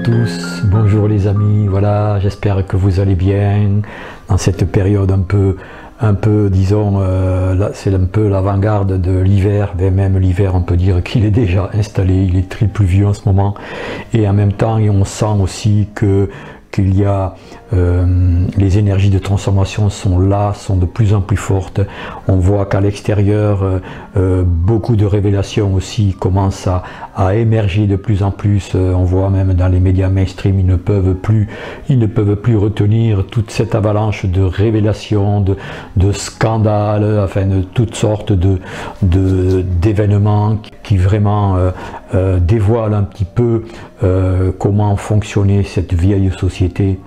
tous, bonjour les amis, voilà, j'espère que vous allez bien dans cette période un peu disons, c'est un peu l'avant-garde de l'hiver, mais même l'hiver on peut dire qu'il est déjà installé, il est très pluvieux en ce moment, et en même temps on sent aussi qu'il y a les énergies de transformation sont là, sont de plus en plus fortes. On voit qu'à l'extérieur, beaucoup de révélations aussi commencent à émerger de plus en plus. On voit même dans les médias mainstream, ils ne peuvent plus retenir toute cette avalanche de révélations, de scandales, enfin de toutes sortes d'événements qui vraiment dévoilent un petit peu comment fonctionnait cette vieille société.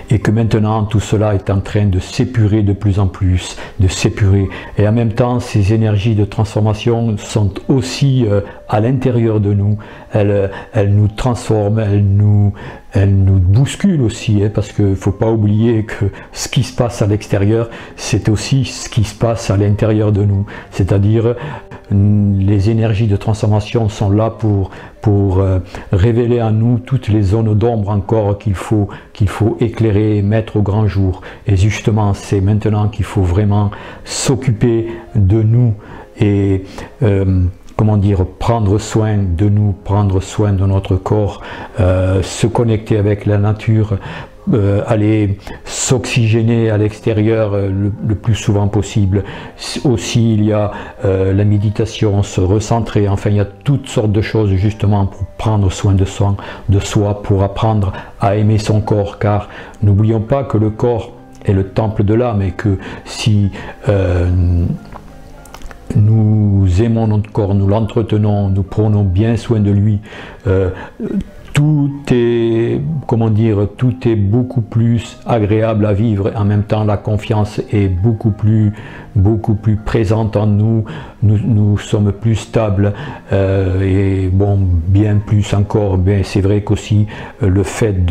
Et que maintenant tout cela est en train de s'épurer de plus en plus, de s'épurer. Et en même temps, ces énergies de transformation sont aussi à l'intérieur de nous. Elles nous transforment, elles nous bousculent aussi, hein, parce qu'il ne faut pas oublier que ce qui se passe à l'extérieur, c'est aussi ce qui se passe à l'intérieur de nous. C'est-à-dire, les énergies de transformation sont là pour révéler à nous toutes les zones d'ombre encore qu'il faut éclairer et mettre au grand jour. Et justement, c'est maintenant qu'il faut vraiment s'occuper de nous et comment dire, prendre soin de nous, prendre soin de notre corps, se connecter avec la nature, aller s'oxygéner à l'extérieur le plus souvent possible. Aussi il y a la méditation, se recentrer, enfin il y a toutes sortes de choses justement pour prendre soin de soi, pour apprendre à aimer son corps, car n'oublions pas que le corps est le temple de l'âme et que si nous aimons notre corps, nous l'entretenons, nous prenons bien soin de lui, tout est, comment dire, tout est beaucoup plus agréable à vivre. En même temps, la confiance est beaucoup plus présente en nous. Nous sommes plus stables et bon, bien plus encore. Ben, c'est vrai qu'aussi le fait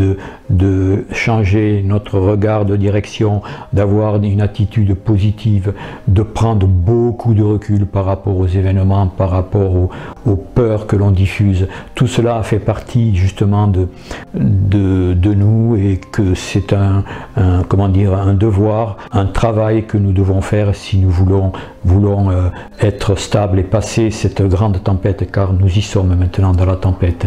de changer notre regard de direction, d'avoir une attitude positive, de prendre beaucoup de recul par rapport aux événements, par rapport aux peurs que l'on diffuse, tout cela fait partie justement de nous et que c'est comment dire, un devoir, un travail que nous devons faire si nous voulons être stables et passer cette grande tempête, car nous y sommes maintenant dans la tempête.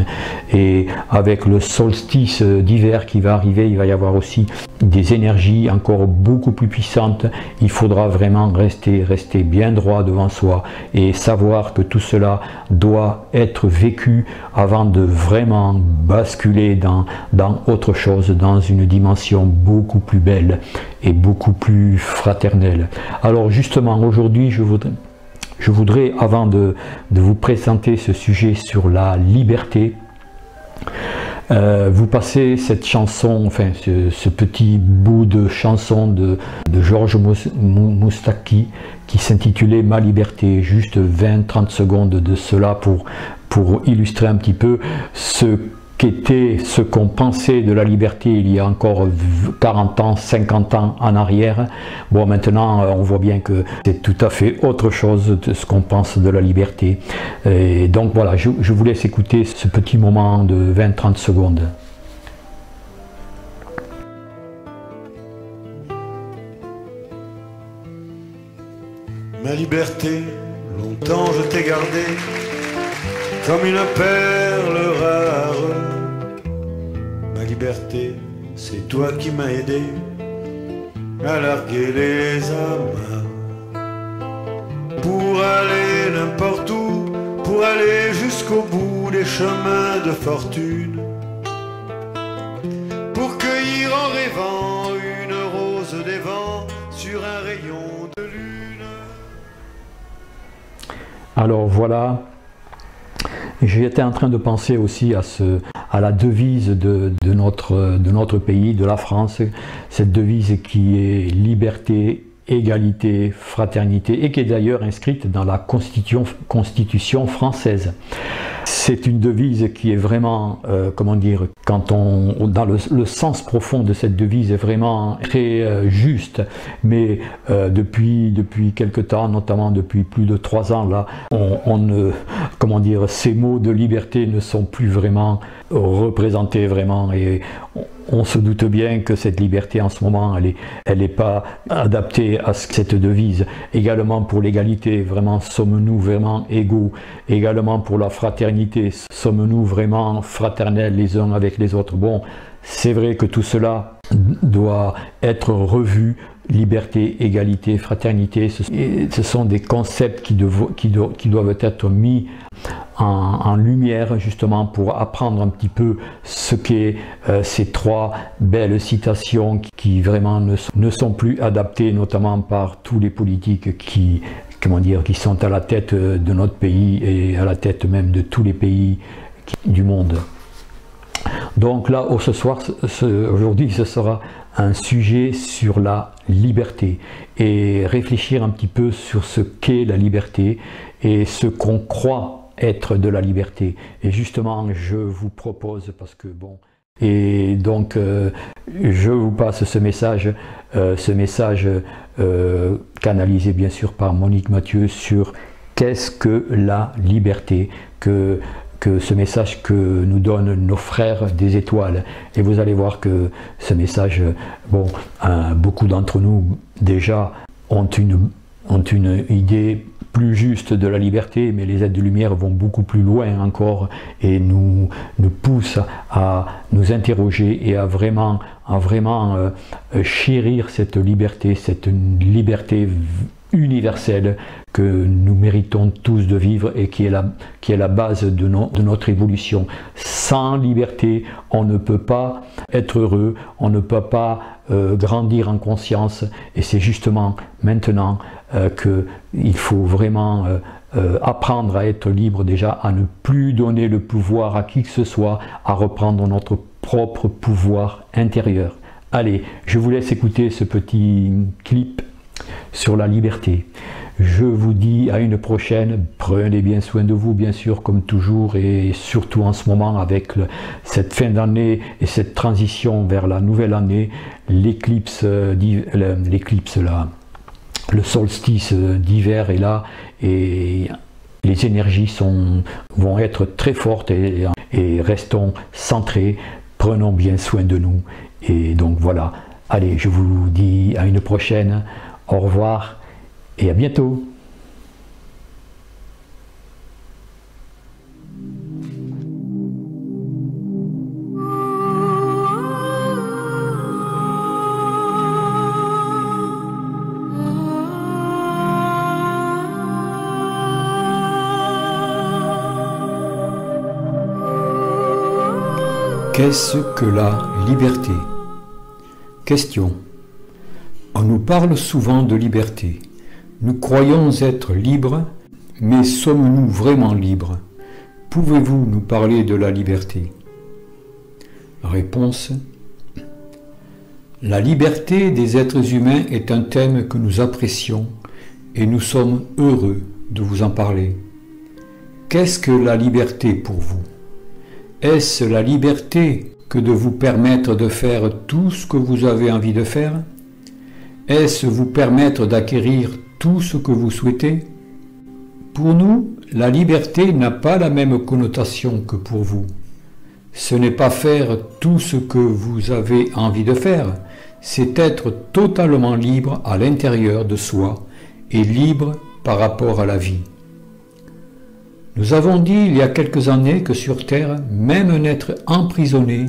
Et avec le solstice d'hiver qui va arriver, il va y avoir aussi des énergies encore beaucoup plus puissantes. Il faudra vraiment rester bien droit devant soi et savoir que tout cela doit être vécu avant de vraiment basculer dans autre chose, dans une dimension beaucoup plus belle et beaucoup plus fraternelle. Alors justement, aujourd'hui, je voudrais, avant de vous présenter ce sujet sur la liberté, vous passez cette chanson, enfin ce petit bout de chanson de Georges Moustaki qui s'intitulait Ma liberté, juste 20-30 secondes de cela pour illustrer un petit peu ce qu'on pensait de la liberté il y a encore 40 ans, 50 ans en arrière. Bon, maintenant on voit bien que c'est tout à fait autre chose de ce qu'on pense de la liberté. Et donc voilà, je vous laisse écouter ce petit moment de 20-30 secondes. Ma liberté, longtemps je t'ai gardée comme une perle rare. Ma liberté, c'est toi qui m'as aidé à larguer les amarres, pour aller n'importe où, pour aller jusqu'au bout des chemins de fortune, pour cueillir en rêvant une rose des vents sur un rayon de lune. Alors voilà, j'étais en train de penser aussi à la devise de notre pays, de la France, cette devise qui est liberté, égalité, fraternité, et qui est d'ailleurs inscrite dans la Constitution française. C'est une devise qui est vraiment, comment dire, quand dans le sens profond de cette devise est vraiment très juste, mais depuis quelque temps, notamment depuis plus de 3 ans, là, comment dire, ces mots de liberté ne sont plus vraiment représentés vraiment, et on se doute bien que cette liberté en ce moment, elle est pas adaptée à cette devise. Également pour l'égalité, vraiment, sommes-nous vraiment égaux? Également pour la fraternité, sommes-nous vraiment fraternels les uns avec les autres? Bon, c'est vrai que tout cela doit être revu. Liberté, égalité, fraternité, ce sont des concepts qui doivent être mis en lumière justement pour apprendre un petit peu ce qu'est ces 3 belles citations qui vraiment ne sont plus adaptées, notamment par tous les politiques qui sont à la tête de notre pays et à la tête même de tous les pays du monde. Donc là, aujourd'hui, ce sera un sujet sur la liberté et réfléchir un petit peu sur ce qu'est la liberté et ce qu'on croit être de la liberté. Et justement, je vous propose, parce que bon, et donc je vous passe ce message canalisé bien sûr par Monique Mathieu sur qu'est-ce que la liberté, que ce message que nous donnent nos frères des étoiles. Et vous allez voir que ce message, bon, beaucoup d'entre nous déjà ont une idée plus juste de la liberté, mais les êtres de lumière vont beaucoup plus loin encore et nous poussent à nous interroger et à vraiment chérir cette liberté universelle que nous méritons tous de vivre et qui est la base de notre évolution. Sans liberté, on ne peut pas être heureux, on ne peut pas grandir en conscience, et c'est justement maintenant qu'il faut vraiment apprendre à être libre déjà, à ne plus donner le pouvoir à qui que ce soit, à reprendre notre propre pouvoir intérieur. Allez, je vous laisse écouter ce petit clip sur la liberté. Je vous dis à une prochaine. Prenez bien soin de vous, bien sûr, comme toujours, et surtout en ce moment avec cette fin d'année et cette transition vers la nouvelle année, l'éclipse, le solstice d'hiver est là et les énergies vont être très fortes et restons centrés, prenons bien soin de nous. Et donc voilà, allez, je vous dis à une prochaine. Au revoir et à bientôt. Qu'est-ce que la liberté? Question. On nous parle souvent de liberté. Nous croyons être libres, mais sommes-nous vraiment libres? Pouvez-vous nous parler de la liberté? Réponse. La liberté des êtres humains est un thème que nous apprécions et nous sommes heureux de vous en parler. Qu'est-ce que la liberté pour vous? Est-ce la liberté que de vous permettre de faire tout ce que vous avez envie de faire? Est-ce vous permettre d'acquérir tout ce que vous souhaitez? Pour nous, la liberté n'a pas la même connotation que pour vous. Ce n'est pas faire tout ce que vous avez envie de faire, c'est être totalement libre à l'intérieur de soi et libre par rapport à la vie. Nous avons dit il y a quelques années que sur Terre, même un être emprisonné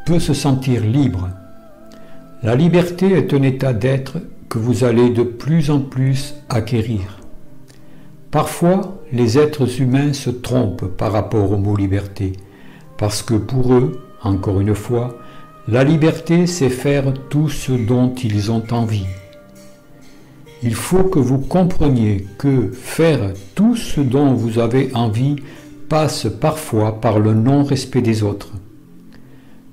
peut se sentir libre. La liberté est un état d'être que vous allez de plus en plus acquérir. Parfois, les êtres humains se trompent par rapport au mot liberté, parce que pour eux, encore une fois, la liberté c'est faire tout ce dont ils ont envie. Il faut que vous compreniez que faire tout ce dont vous avez envie passe parfois par le non-respect des autres.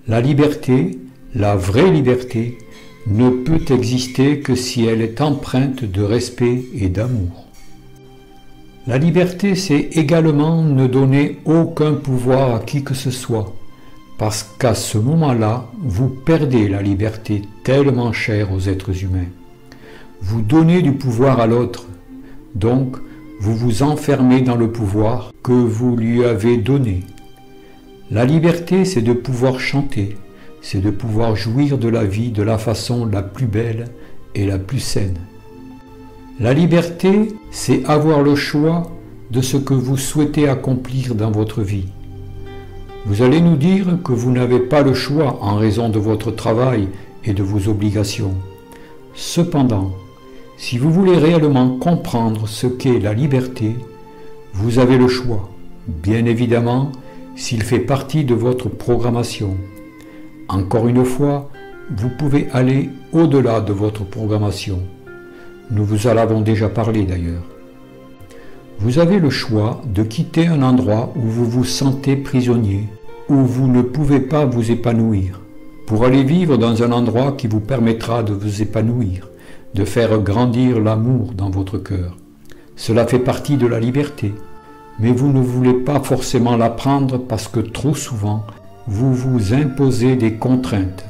La liberté, la vraie liberté, ne peut exister que si elle est empreinte de respect et d'amour. La liberté, c'est également ne donner aucun pouvoir à qui que ce soit, parce qu'à ce moment-là, vous perdez la liberté tellement chère aux êtres humains. Vous donnez du pouvoir à l'autre, donc vous vous enfermez dans le pouvoir que vous lui avez donné. La liberté, c'est de pouvoir chanter, c'est de pouvoir jouir de la vie de la façon la plus belle et la plus saine. La liberté, c'est avoir le choix de ce que vous souhaitez accomplir dans votre vie. Vous allez nous dire que vous n'avez pas le choix en raison de votre travail et de vos obligations. Cependant, si vous voulez réellement comprendre ce qu'est la liberté, vous avez le choix, bien évidemment, s'il fait partie de votre programmation. Encore une fois, vous pouvez aller au-delà de votre programmation. Nous vous en avons déjà parlé d'ailleurs. Vous avez le choix de quitter un endroit où vous vous sentez prisonnier, où vous ne pouvez pas vous épanouir, pour aller vivre dans un endroit qui vous permettra de vous épanouir, de faire grandir l'amour dans votre cœur. Cela fait partie de la liberté, mais vous ne voulez pas forcément la prendre parce que trop souvent, vous vous imposez des contraintes.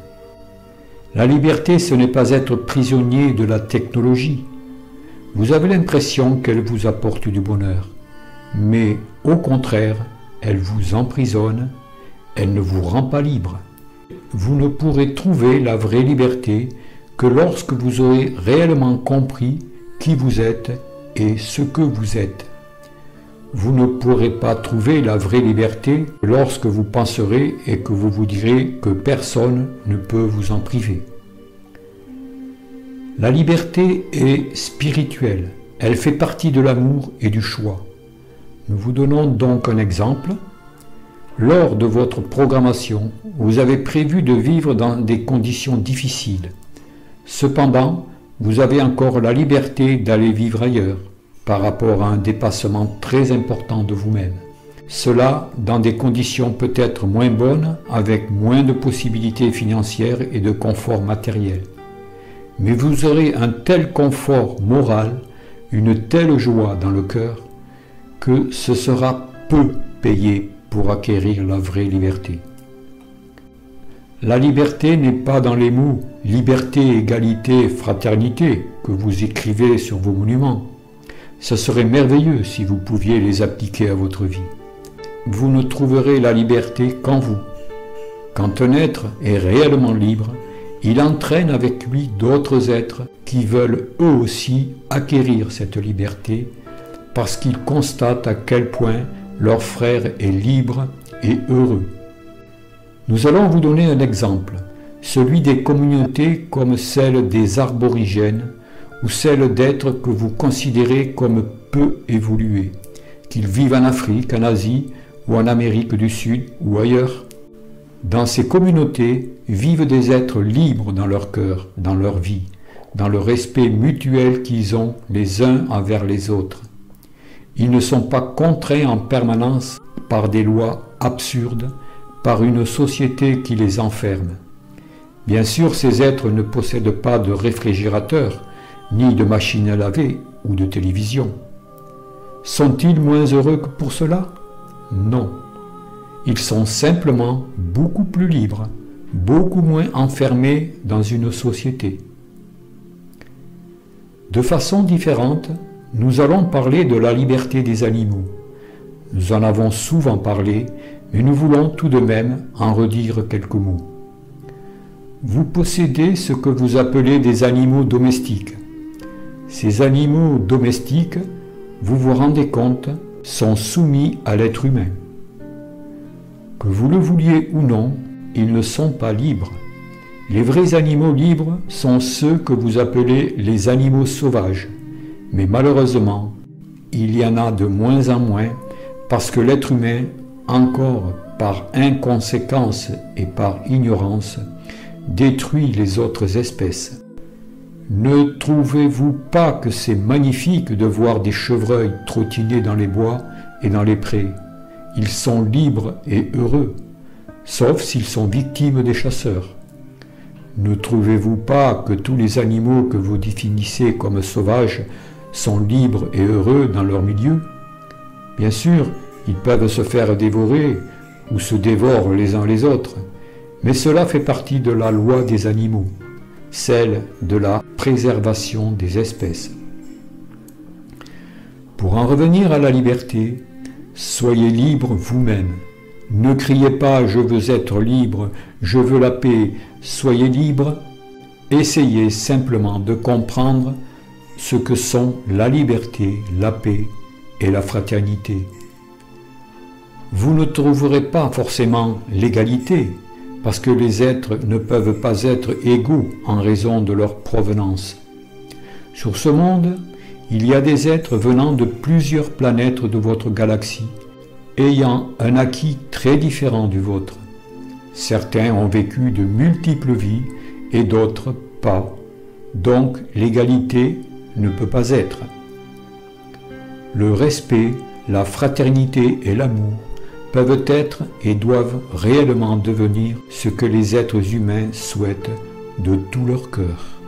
La liberté, ce n'est pas être prisonnier de la technologie. Vous avez l'impression qu'elle vous apporte du bonheur, mais au contraire, elle vous emprisonne, elle ne vous rend pas libre. Vous ne pourrez trouver la vraie liberté que lorsque vous aurez réellement compris qui vous êtes et ce que vous êtes. Vous ne pourrez pas trouver la vraie liberté lorsque vous penserez et que vous vous direz que personne ne peut vous en priver. La liberté est spirituelle, elle fait partie de l'amour et du choix. Nous vous donnons donc un exemple. Lors de votre programmation, vous avez prévu de vivre dans des conditions difficiles. Cependant, vous avez encore la liberté d'aller vivre ailleurs, par rapport à un dépassement très important de vous-même. Cela dans des conditions peut-être moins bonnes, avec moins de possibilités financières et de confort matériel. Mais vous aurez un tel confort moral, une telle joie dans le cœur, que ce sera peu payé pour acquérir la vraie liberté. La liberté n'est pas dans les mots « liberté, égalité, fraternité » que vous écrivez sur vos monuments. Ce serait merveilleux si vous pouviez les appliquer à votre vie. Vous ne trouverez la liberté qu'en vous. Quand un être est réellement libre, il entraîne avec lui d'autres êtres qui veulent eux aussi acquérir cette liberté parce qu'ils constatent à quel point leur frère est libre et heureux. Nous allons vous donner un exemple, celui des communautés comme celle des aborigènes ou celle d'êtres que vous considérez comme peu évolués, qu'ils vivent en Afrique, en Asie ou en Amérique du Sud ou ailleurs. Dans ces communautés vivent des êtres libres dans leur cœur, dans leur vie, dans le respect mutuel qu'ils ont les uns envers les autres. Ils ne sont pas contraints en permanence par des lois absurdes, par une société qui les enferme. Bien sûr, ces êtres ne possèdent pas de réfrigérateur, ni de machine à laver ou de télévision. Sont-ils moins heureux que pour cela? Non. Ils sont simplement beaucoup plus libres, beaucoup moins enfermés dans une société. De façon différente, nous allons parler de la liberté des animaux. Nous en avons souvent parlé, mais nous voulons tout de même en redire quelques mots. Vous possédez ce que vous appelez des animaux domestiques. Ces animaux domestiques, vous vous rendez compte, sont soumis à l'être humain. Que vous le vouliez ou non, ils ne sont pas libres. Les vrais animaux libres sont ceux que vous appelez les animaux sauvages. Mais malheureusement, il y en a de moins en moins parce que l'être humain, encore par inconséquence et par ignorance, détruit les autres espèces. Ne trouvez-vous pas que c'est magnifique de voir des chevreuils trottiner dans les bois et dans les prés? Ils sont libres et heureux, sauf s'ils sont victimes des chasseurs. Ne trouvez-vous pas que tous les animaux que vous définissez comme sauvages sont libres et heureux dans leur milieu? Bien sûr, ils peuvent se faire dévorer ou se dévorent les uns les autres, mais cela fait partie de la loi des animaux, celle de la préservation des espèces. Pour en revenir à la liberté, soyez libre vous-même. Ne criez pas « je veux être libre, je veux la paix », soyez libre. Essayez simplement de comprendre ce que sont la liberté, la paix et la fraternité. Vous ne trouverez pas forcément l'égalité, parce que les êtres ne peuvent pas être égaux en raison de leur provenance. Sur ce monde, il y a des êtres venant de plusieurs planètes de votre galaxie, ayant un acquis très différent du vôtre. Certains ont vécu de multiples vies et d'autres pas, donc l'égalité ne peut pas être. Le respect, la fraternité et l'amour peuvent être et doivent réellement devenir ce que les êtres humains souhaitent de tout leur cœur.